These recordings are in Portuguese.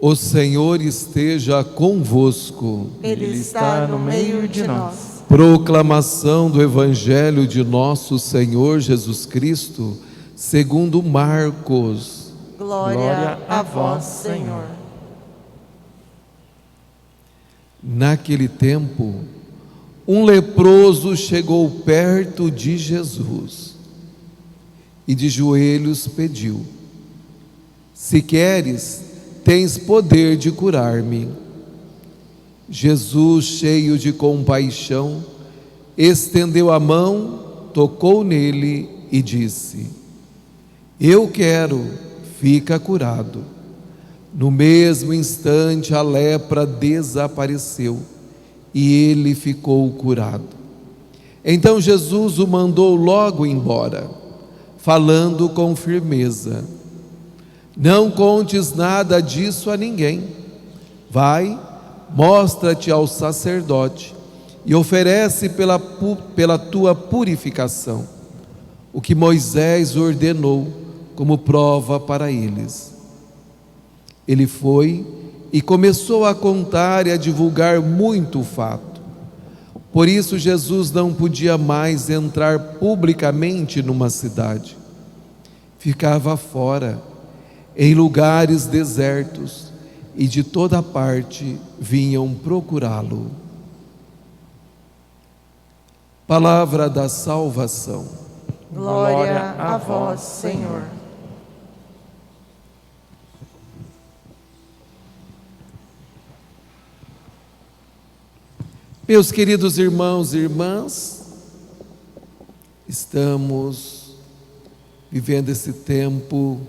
O Senhor esteja convosco. Ele está no meio de nós. Proclamação do Evangelho de nosso Senhor Jesus Cristo, segundo Marcos. Glória a vós, Senhor. Naquele tempo, um leproso chegou perto de Jesus e de joelhos pediu: se queres, tens poder de curar-me. Jesus, cheio de compaixão, estendeu a mão, tocou nele e disse: eu quero, fica curado. No mesmo instante a lepra desapareceu e ele ficou curado. Então Jesus o mandou logo embora, falando com firmeza: não contes nada disso a ninguém. Vai, mostra-te ao sacerdote e oferece pela tua purificação o que Moisés ordenou como prova para eles. Ele foi e começou a contar e a divulgar muito o fato. Por isso Jesus não podia mais entrar publicamente numa cidade. Ficava fora, em lugares desertos, e de toda parte vinham procurá-lo. Palavra da salvação. Glória a vós, Senhor. Meus queridos irmãos e irmãs, estamos vivendo esse tempo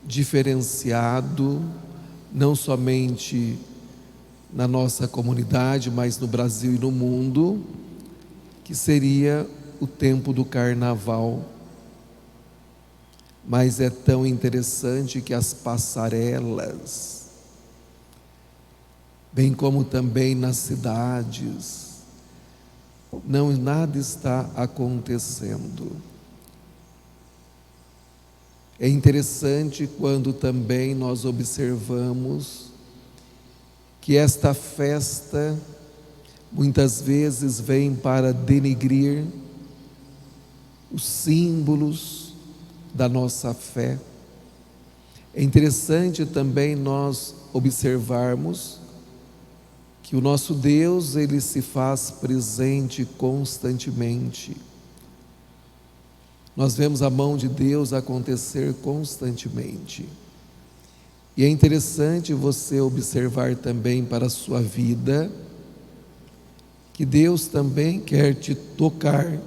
diferenciado, não somente na nossa comunidade, mas no Brasil e no mundo, que seria o tempo do carnaval. Mas é tão interessante que as passarelas, bem como também nas cidades, nada está acontecendo. É interessante quando também nós observamos que esta festa muitas vezes vem para denegrir os símbolos da nossa fé. É interessante também nós observarmos que o nosso Deus, Ele se faz presente constantemente. Nós vemos a mão de Deus acontecer constantemente. E é interessante você observar também para a sua vida, que Deus também quer te tocar,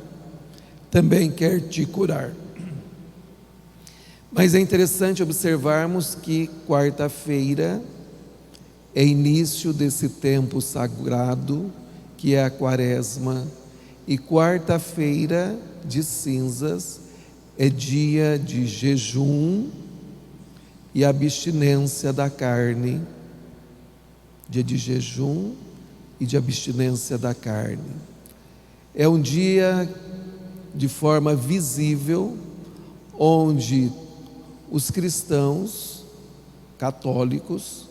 também quer te curar. Mas é interessante observarmos que quarta-feira é início desse tempo sagrado, que é a Quaresma, e quarta-feira de cinzas é dia de jejum e abstinência da carne. Dia de jejum e de abstinência da carne. É um dia de forma visível, onde os cristãos católicos,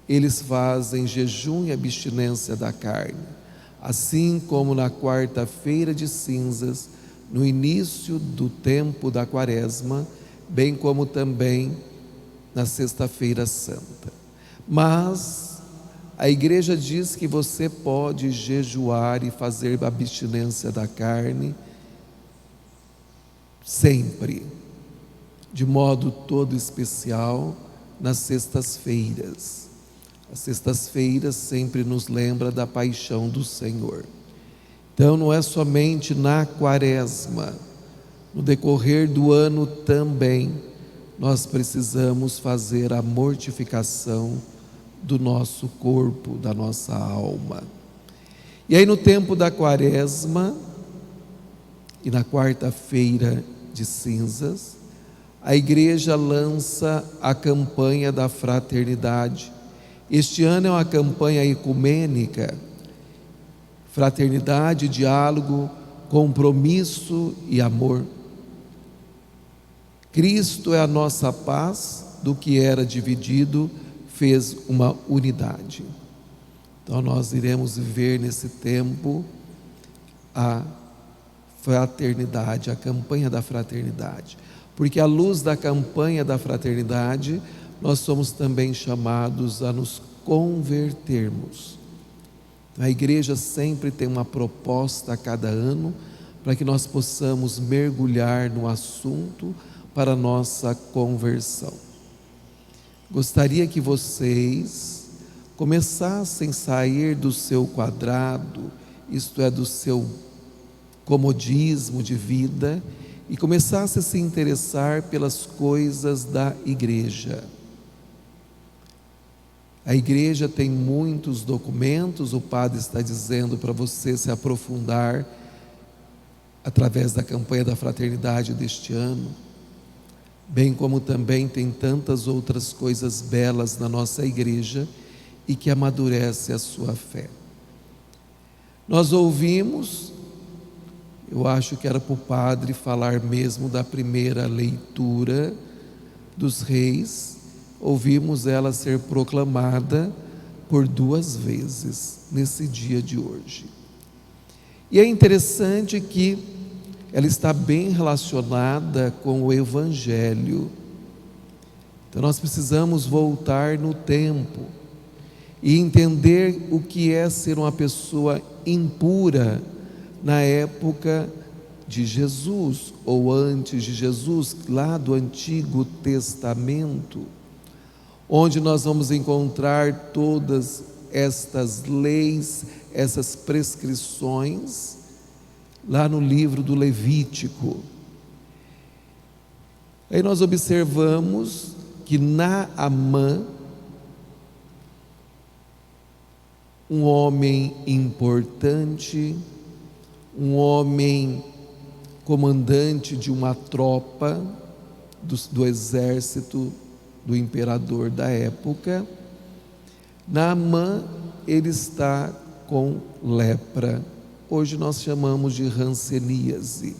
eles fazem jejum e abstinência da carne, assim como na quarta-feira de cinzas, no início do tempo da Quaresma, bem como também na sexta-feira santa. Mas a igreja diz que você pode jejuar e fazer abstinência da carne sempre, de modo todo especial, nas sextas-feiras. As sextas-feiras sempre nos lembra da paixão do Senhor. Então não é somente na Quaresma, no decorrer do ano também, nós precisamos fazer a mortificação do nosso corpo, da nossa alma. E aí no tempo da Quaresma e na quarta-feira de cinzas, a igreja lança a campanha da fraternidade. Este ano é uma campanha ecumênica: fraternidade, diálogo, compromisso e amor. Cristo é a nossa paz, do que era dividido fez uma unidade. Então nós iremos viver nesse tempo a fraternidade, a campanha da fraternidade, porque à luz da campanha da fraternidade, nós somos também chamados a nos convertermos. A igreja sempre tem uma proposta a cada ano para que nós possamos mergulhar no assunto para a nossa conversão. Gostaria que vocês começassem a sair do seu quadrado, isto é, do seu comodismo de vida, e começassem a se interessar pelas coisas da igreja. A igreja tem muitos documentos, o padre está dizendo para você se aprofundar através da campanha da fraternidade deste ano, bem como também tem tantas outras coisas belas na nossa igreja e que amadurece a sua fé. Nós ouvimos, eu acho que era para o padre falar mesmo da primeira leitura dos Reis, ouvimos ela ser proclamada por 2 vezes nesse dia de hoje. E é interessante que ela está bem relacionada com o Evangelho. Então nós precisamos voltar no tempo e entender o que é ser uma pessoa impura na época de Jesus, ou antes de Jesus, lá do Antigo Testamento, onde nós vamos encontrar todas estas leis, essas prescrições, lá no livro do Levítico. Aí nós observamos que Naamã, um homem importante, um homem comandante de uma tropa do exército do imperador da época, Naamã, ele está com lepra. Hoje nós chamamos de hanseníase.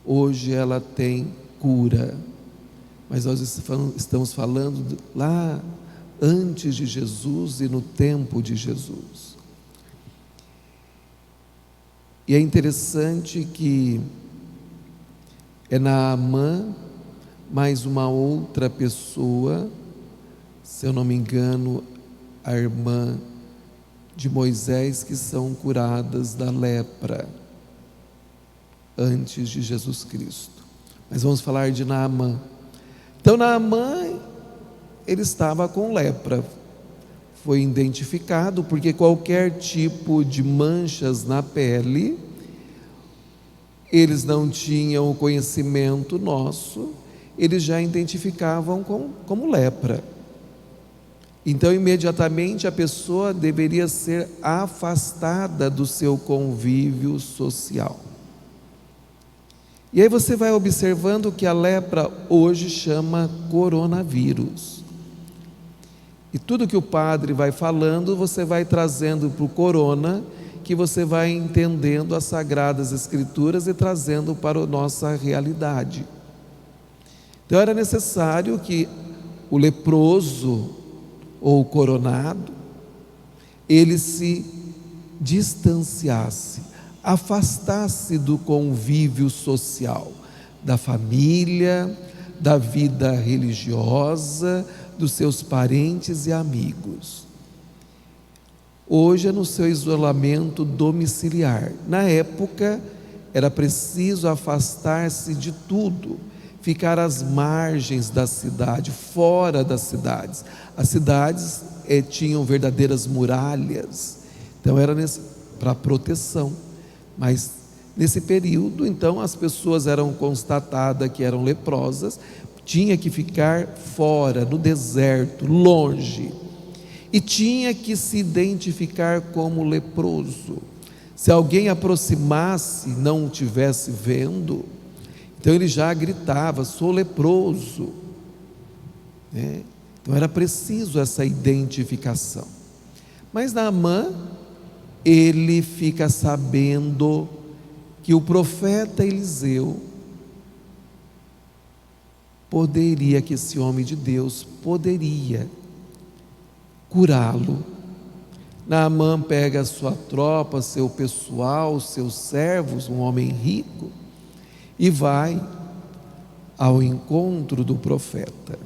Hoje ela tem cura, mas nós estamos falando lá antes de Jesus e no tempo de Jesus. E é interessante que é Naamã mais uma outra pessoa, se eu não me engano, a irmã de Moisés, que são curadas da lepra antes de Jesus Cristo. Mas vamos falar de Naamã. Então Naamã, ele estava com lepra, foi identificado porque qualquer tipo de manchas na pele, eles não tinham o conhecimento nosso, eles já identificavam como lepra. Então imediatamente a pessoa deveria ser afastada do seu convívio social. E aí você vai observando que a lepra hoje chama coronavírus. E tudo que o padre vai falando, você vai trazendo para o corona, que você vai entendendo as Sagradas Escrituras e trazendo para a nossa realidade. Então era necessário que o leproso ou o coronado, ele se distanciasse, afastasse do convívio social, da família, da vida religiosa, dos seus parentes e amigos. Hoje é no seu isolamento domiciliar. Na época, era preciso afastar-se de tudo, ficar às margens da cidade, fora das cidades. As cidades tinham verdadeiras muralhas, então era para proteção. Mas nesse período, então, as pessoas eram constatadas que eram leprosas, tinha que ficar fora, no deserto, longe, e tinha que se identificar como leproso. Se alguém aproximasse e não o tivesse vendo, então ele já gritava: sou leproso, né? Então era preciso essa identificação. Mas Naamã, ele fica sabendo que o profeta Eliseu poderia, que esse homem de Deus poderia curá-lo. Naamã pega a sua tropa, seu pessoal, seus servos, um homem rico, e vai ao encontro do profeta.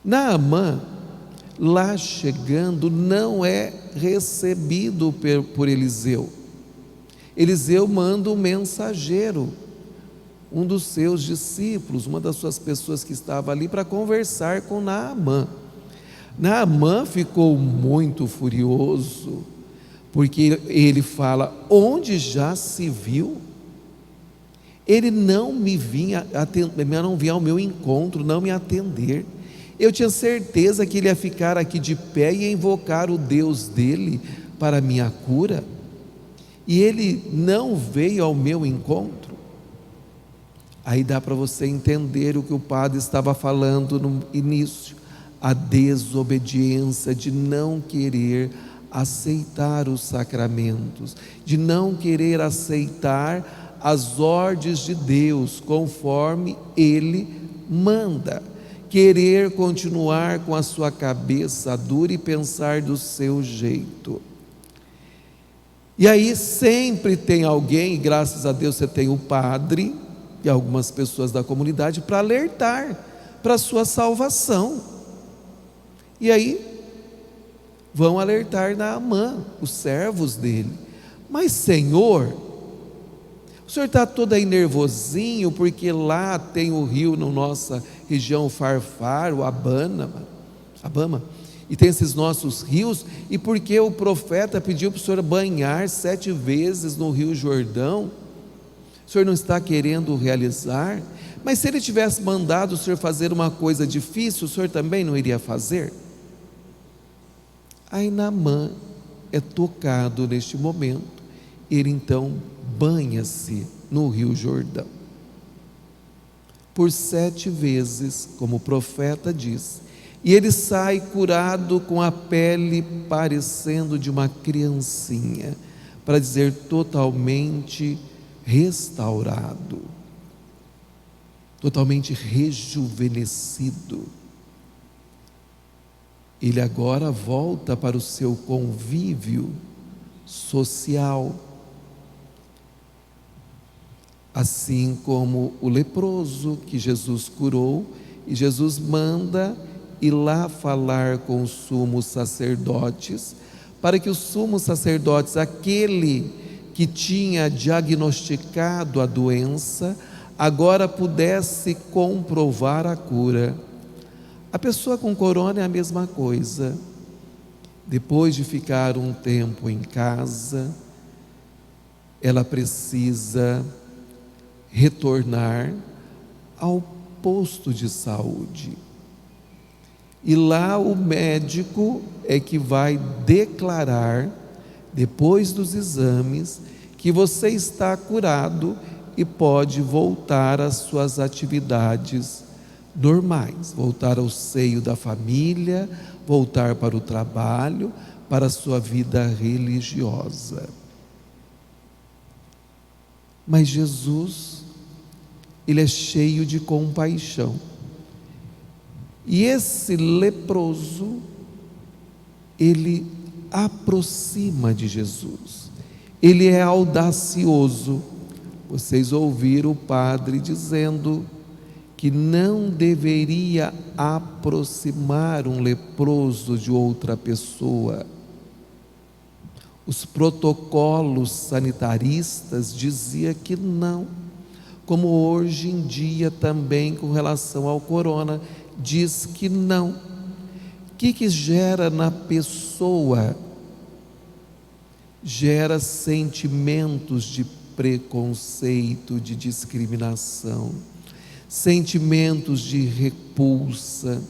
Naamã, lá chegando, não é recebido por Eliseu. Eliseu manda um mensageiro, um dos seus discípulos, uma das suas pessoas que estava ali, para conversar com Naamã. Naamã ficou muito furioso, porque ele fala: onde já se viu? Ele não vinha ao meu encontro, não me atender. Eu tinha certeza que ele ia ficar aqui de pé e invocar o Deus dele para a minha cura, e ele não veio ao meu encontro. Aí dá para você entender o que o padre estava falando no início: a desobediência de não querer aceitar os sacramentos, de não querer aceitar as ordens de Deus conforme Ele manda, querer continuar com a sua cabeça dura e pensar do seu jeito. E aí sempre tem alguém, e graças a Deus você tem o padre e algumas pessoas da comunidade para alertar para a sua salvação. E aí vão alertar Naamã, os servos dele: mas Senhor, o senhor está todo aí nervosinho porque lá tem o rio na nossa região, o Farfar, o Abama, e tem esses nossos rios, e porque o profeta pediu para o senhor banhar 7 vezes no rio Jordão, o senhor não está querendo realizar? Mas se ele tivesse mandado o senhor fazer uma coisa difícil, o senhor também não iria fazer? Aí Naamã é tocado neste momento, ele então banha-se no rio Jordão por 7 vezes, como o profeta diz, e ele sai curado, com a pele parecendo de uma criancinha, para dizer totalmente restaurado, totalmente rejuvenescido. Ele agora volta para o seu convívio social, assim como o leproso que Jesus curou, e Jesus manda ir lá falar com os sumos sacerdotes, para que os sumos sacerdotes, aquele que tinha diagnosticado a doença, agora pudesse comprovar a cura. A pessoa com corona é a mesma coisa. Depois de ficar um tempo em casa, ela precisa retornar ao posto de saúde. E lá o médico é que vai declarar, depois dos exames, que você está curado e pode voltar às suas atividades normais, voltar ao seio da família, voltar para o trabalho, para a sua vida religiosa. Mas Jesus, Ele é cheio de compaixão. E esse leproso, ele aproxima de Jesus. Ele é audacioso. Vocês ouviram o padre dizendo que não deveria aproximar um leproso de outra pessoa. Os protocolos sanitaristas diziam que não, como hoje em dia também com relação ao corona, diz que não. O que gera na pessoa? Gera sentimentos de preconceito, de discriminação, sentimentos de repulsa.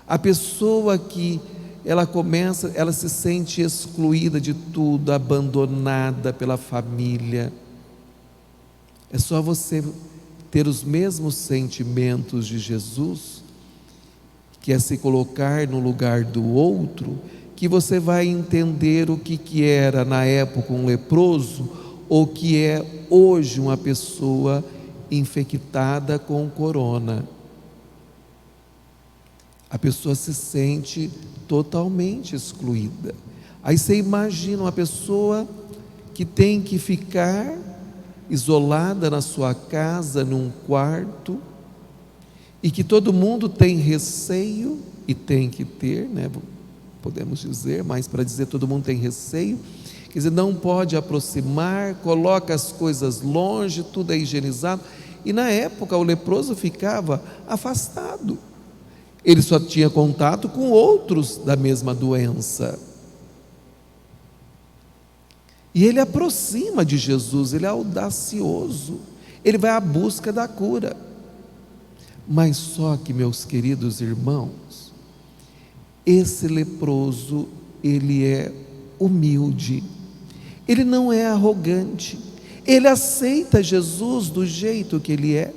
A pessoa que ela se sente excluída de tudo, abandonada pela família. É só você ter os mesmos sentimentos de Jesus, que é se colocar no lugar do outro, que você vai entender o que era na época um leproso, ou que é hoje uma pessoa infectada com corona. a pessoa se sente totalmente excluída. Aí você imagina uma pessoa que tem que ficar isolada na sua casa, num quarto, e que todo mundo tem receio, e tem que ter, né? Podemos dizer, mas para dizer todo mundo tem receio, quer dizer, não pode aproximar, coloca as coisas longe, tudo é higienizado. E na época o leproso ficava afastado, ele só tinha contato com outros da mesma doença. E ele aproxima de Jesus, ele é audacioso, ele vai à busca da cura. Mas só que, meus queridos irmãos, esse leproso, ele é humilde, ele não é arrogante, ele aceita Jesus do jeito que ele é.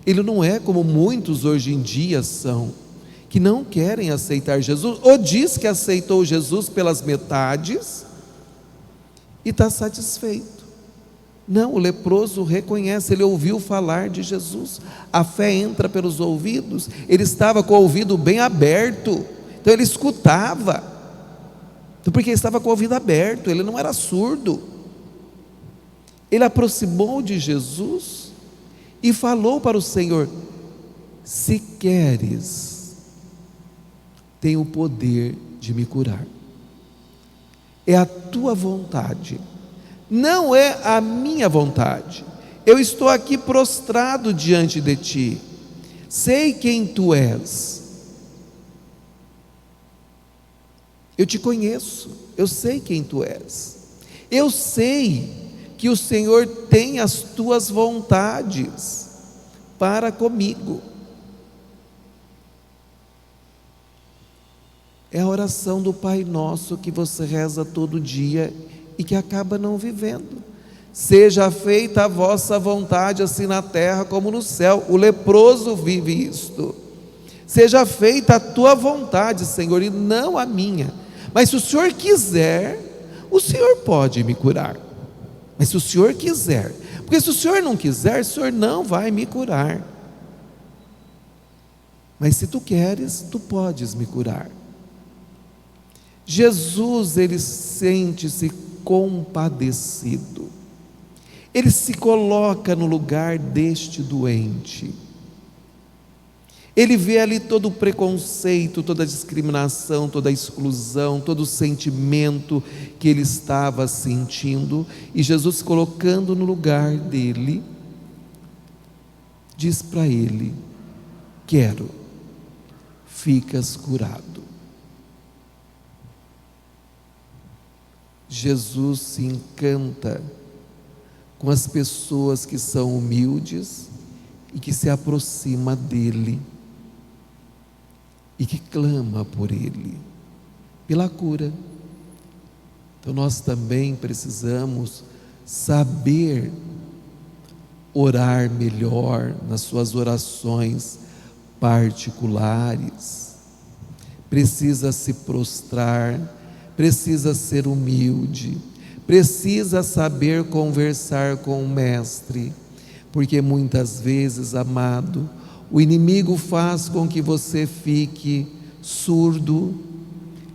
Ele não é como muitos hoje em dia são, que não querem aceitar Jesus, ou diz que aceitou Jesus pelas metades e está satisfeito. Não, o leproso reconhece, ele ouviu falar de Jesus, a fé entra pelos ouvidos, ele estava com o ouvido bem aberto, então ele escutava, porque ele estava com o ouvido aberto, ele não era surdo. Ele aproximou de Jesus e falou para o Senhor: se queres, tem o poder de me curar, é a tua vontade, não é a minha vontade. Eu estou aqui prostrado diante de ti, sei quem tu és, eu te conheço, eu sei quem tu és, eu sei que o Senhor tem as tuas vontades para comigo. É a oração do Pai Nosso que você reza todo dia e que acaba não vivendo. Seja feita a vossa vontade, assim na terra como no céu. O leproso vive isto. Seja feita a tua vontade, Senhor, e não a minha. Mas se o Senhor quiser, o Senhor pode me curar. Mas se o Senhor quiser, porque se o Senhor não quiser, o Senhor não vai me curar. Mas se tu queres, tu podes me curar. Jesus, ele sente-se compadecido, ele se coloca no lugar deste doente, ele vê ali todo o preconceito, toda a discriminação, toda a exclusão, todo o sentimento que ele estava sentindo, e Jesus, se colocando no lugar dele, diz para ele: quero, ficas curado. Jesus se encanta com as pessoas que são humildes e que se aproxima dele e que clama por ele, pela cura. Então nós também precisamos saber orar melhor nas suas orações particulares, precisa se prostrar, precisa ser humilde, precisa saber conversar com o Mestre, porque muitas vezes, amado, o inimigo faz com que você fique surdo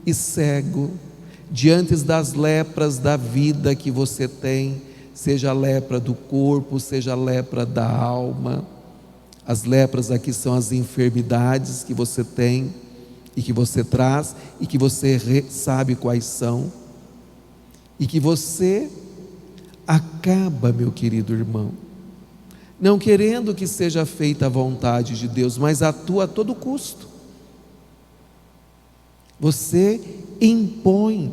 e cego diante das lepras da vida que você tem, seja a lepra do corpo, seja a lepra da alma. As lepras aqui são as enfermidades que você tem e que você traz e que você sabe quais são, e que você acaba, meu querido irmão, não querendo que seja feita a vontade de Deus, mas atua a todo custo. Você impõe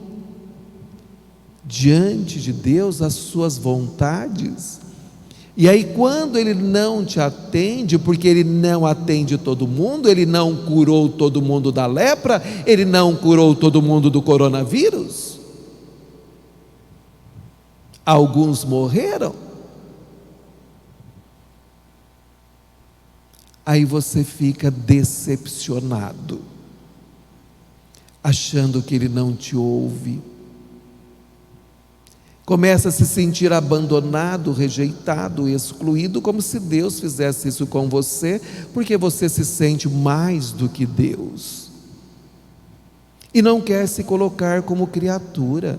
diante de Deus as suas vontades, e aí quando Ele não te atende, porque Ele não atende todo mundo, Ele não curou todo mundo da lepra, Ele não curou todo mundo do coronavírus, alguns morreram, aí você fica decepcionado, achando que Ele não te ouve, Começa a se sentir abandonado, rejeitado, excluído, como se Deus fizesse isso com você, porque você se sente mais do que Deus. E não quer se colocar como criatura,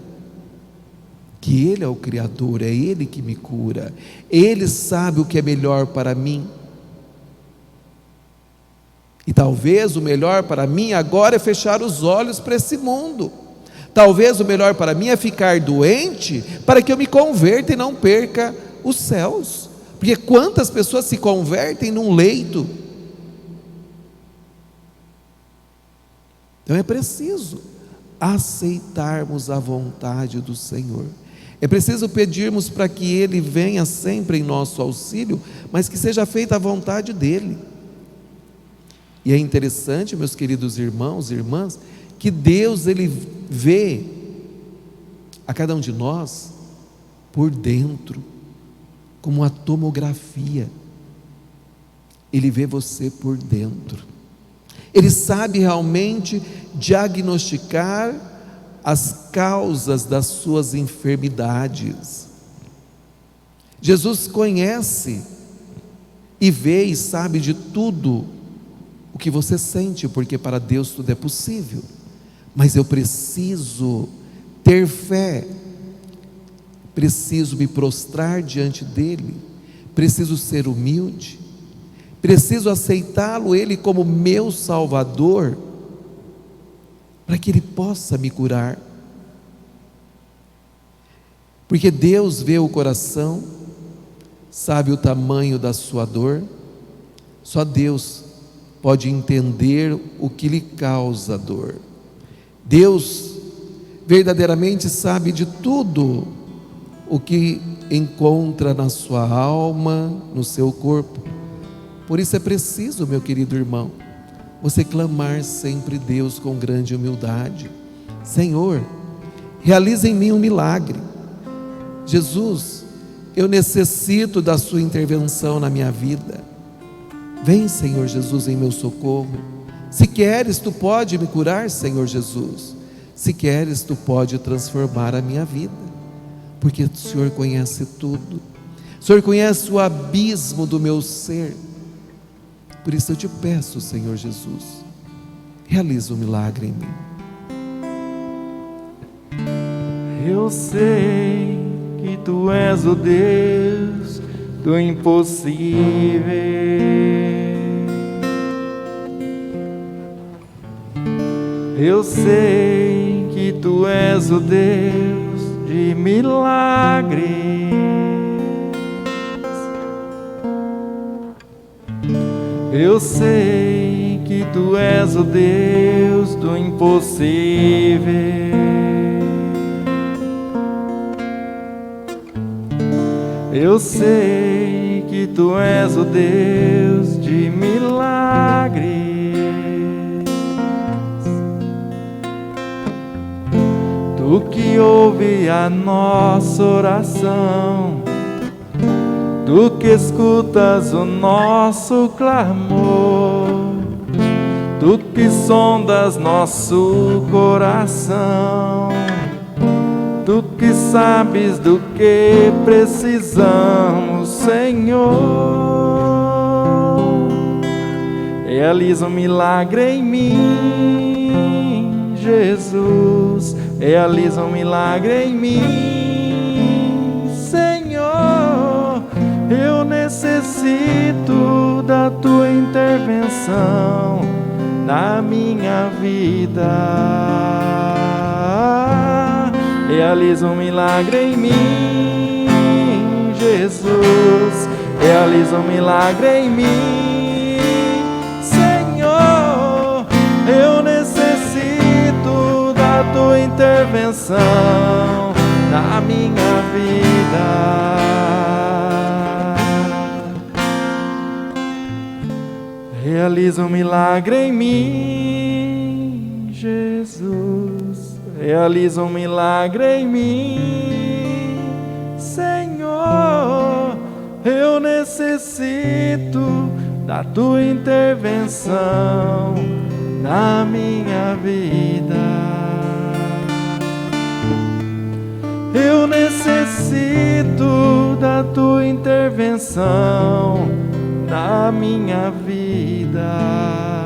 que Ele é o Criador, é Ele que me cura, Ele sabe o que é melhor para mim. E talvez o melhor para mim agora é fechar os olhos para esse mundo. Talvez o melhor para mim é ficar doente para que eu me converta e não perca os céus. Porque quantas pessoas se convertem num leito? Então é preciso aceitarmos a vontade do Senhor. É preciso pedirmos para que Ele venha sempre em nosso auxílio, mas que seja feita a vontade dEle. E é interessante, meus queridos irmãos e irmãs, que Deus, Ele vê a cada um de nós por dentro, como uma tomografia. Ele vê você por dentro. Ele sabe realmente diagnosticar as causas das suas enfermidades. Jesus conhece e vê e sabe de tudo o que você sente, porque para Deus tudo é possível. Mas eu preciso ter fé, preciso me prostrar diante dEle, preciso ser humilde, preciso aceitá-lo, Ele como meu Salvador, para que Ele possa me curar. Porque Deus vê o coração, sabe o tamanho da sua dor. Só Deus pode entender o que lhe causa dor. Deus verdadeiramente sabe de tudo o que encontra na sua alma, no seu corpo. Por isso é preciso, meu querido irmão, você clamar sempre Deus com grande humildade: Senhor, realiza em mim um milagre. Jesus, eu necessito da sua intervenção na minha vida. Vem, Senhor Jesus, em meu socorro. Se queres, tu pode me curar, Senhor Jesus. Se queres, tu pode transformar a minha vida, porque o Senhor conhece tudo. O Senhor conhece o abismo do meu ser. Por isso eu te peço, Senhor Jesus, realiza um milagre em mim. Eu sei que tu és o Deus do impossível. Eu sei que tu és o Deus de milagres. Eu sei que tu és o Deus do impossível. Eu sei que tu és o Deus de milagres. Tu que ouve a nossa oração, tu que escutas o nosso clamor, tu que sondas nosso coração, tu que sabes do que precisamos, Senhor. Realiza um milagre em mim, Jesus. Realiza um milagre em mim, Senhor. Eu necessito da tua intervenção na minha vida. Realiza um milagre em mim, Jesus. Realiza um milagre em mim, Senhor. Eu necessito da tua intervenção na minha vida. Realiza um milagre em mim, Jesus. Realiza um milagre em mim, Senhor. Eu necessito da tua intervenção na minha vida. Eu necessito necessito da tua intervenção na minha vida.